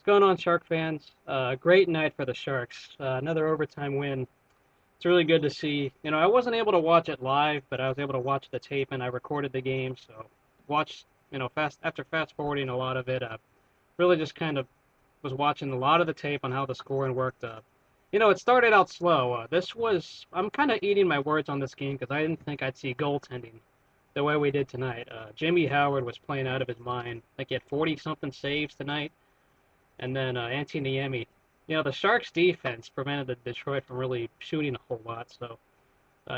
going on, Shark fans? Great night for the Sharks. Another overtime win. It's really good to see. I wasn't able to watch it live, but I was able to watch the tape, and I recorded the game. So, watched, fast forwarding a lot of it. Really just kind of was watching a lot of the tape on how the scoring worked. It started out slow. I'm kind of eating my words on this game because I didn't think I'd see goaltending the way we did tonight. Jimmy Howard was playing out of his mind. Like he had 40 something saves tonight. And then Antiniemi. The Sharks' defense prevented the Detroit from really shooting a whole lot. So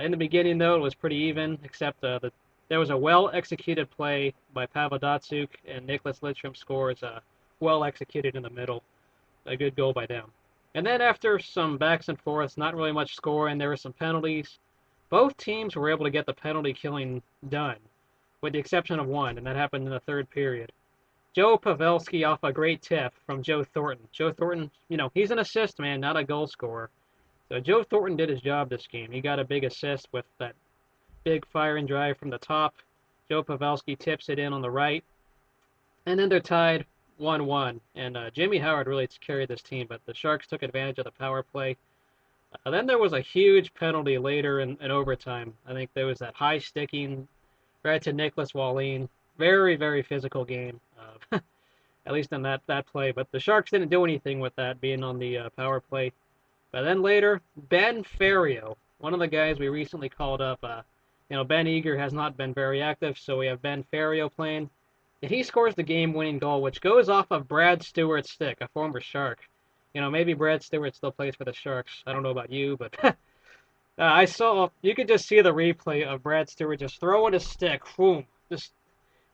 in the beginning, though, it was pretty even, except there was a well-executed play by Pavel Datsyuk, and Nicholas Lidstrom scores well-executed in the middle. A good goal by them. And then after some backs and forths, not really much scoring, there were some penalties. Both teams were able to get the penalty killing done, with the exception of one, and that happened in the third period. Joe Pavelski off a great tip from Joe Thornton. Joe Thornton, he's an assist man, not a goal scorer. So Joe Thornton did his job this game. He got a big assist with that big fire and drive from the top. Joe Pavelski tips it in on the right. And then they're tied 1-1. And Jimmy Howard really carried this team, but the Sharks took advantage of the power play. Then there was a huge penalty later in overtime. I think there was that high sticking right to Nicholas Wallin. Very, very physical game, at least in that play. But the Sharks didn't do anything with that being on the power play. But then later, Benn Ferriero, one of the guys we recently called up. Ben Eager has not been very active, so we have Benn Ferriero playing. And he scores the game-winning goal, which goes off of Brad Stewart's stick, a former Shark. Maybe Brad Stewart still plays for the Sharks. I don't know about you, but you could just see the replay of Brad Stewart just throwing his stick, boom, just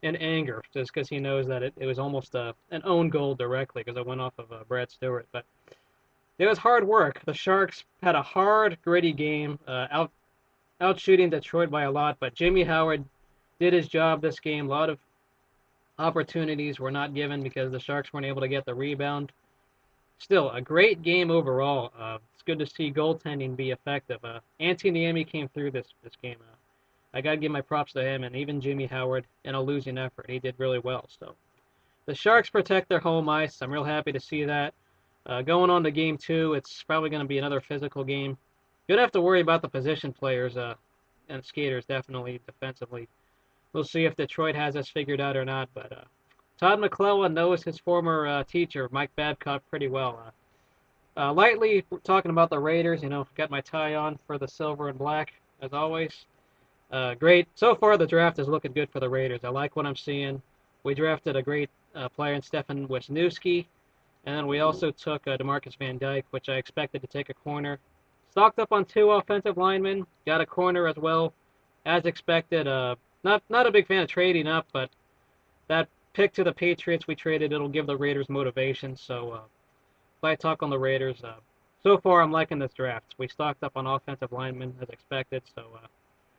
in anger, just because he knows that it was almost an own goal directly because it went off of Brad Stewart. But it was hard work. The Sharks had a hard, gritty game, out shooting Detroit by a lot, but Jimmy Howard did his job this game. A lot of opportunities were not given because the Sharks weren't able to get the rebound. Still, a great game overall. It's good to see goaltending be effective. Antiniemi came through this game. I got to give my props to him, and even Jimmy Howard in a losing effort. He did really well. So the Sharks protect their home ice. I'm real happy to see that. Going on to game two, it's probably going to be another physical game. You don't have to worry about the position players and skaters, definitely, defensively. We'll see if Detroit has us figured out or not, but Todd McClellan knows his former teacher, Mike Babcock, pretty well. Lightly talking about the Raiders, got my tie on for the silver and black, as always. Great. So far, the draft is looking good for the Raiders. I like what I'm seeing. We drafted a great player in Stefan Wisniewski, and then we also took DeMarcus Van Dyke, which I expected to take a corner. Stocked up on 2 offensive linemen, got a corner as well, as expected. Not a big fan of trading up, but that pick to the Patriots we traded, it'll give the Raiders motivation. So if I talk on the Raiders, so far I'm liking this draft. We stocked up on offensive linemen as expected, so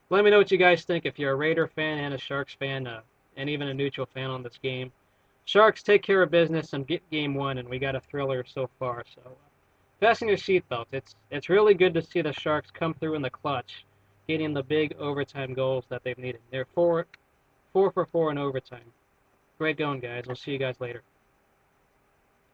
let me know what you guys think if you're a Raider fan and a Sharks fan, and even a neutral fan on this game. Sharks take care of business and get game one, and we got a thriller so far. So fasten your seatbelts. It's really good to see the Sharks come through in the clutch, getting the big overtime goals that they've needed. They're four for four in overtime. Great going, guys. We'll see you guys later.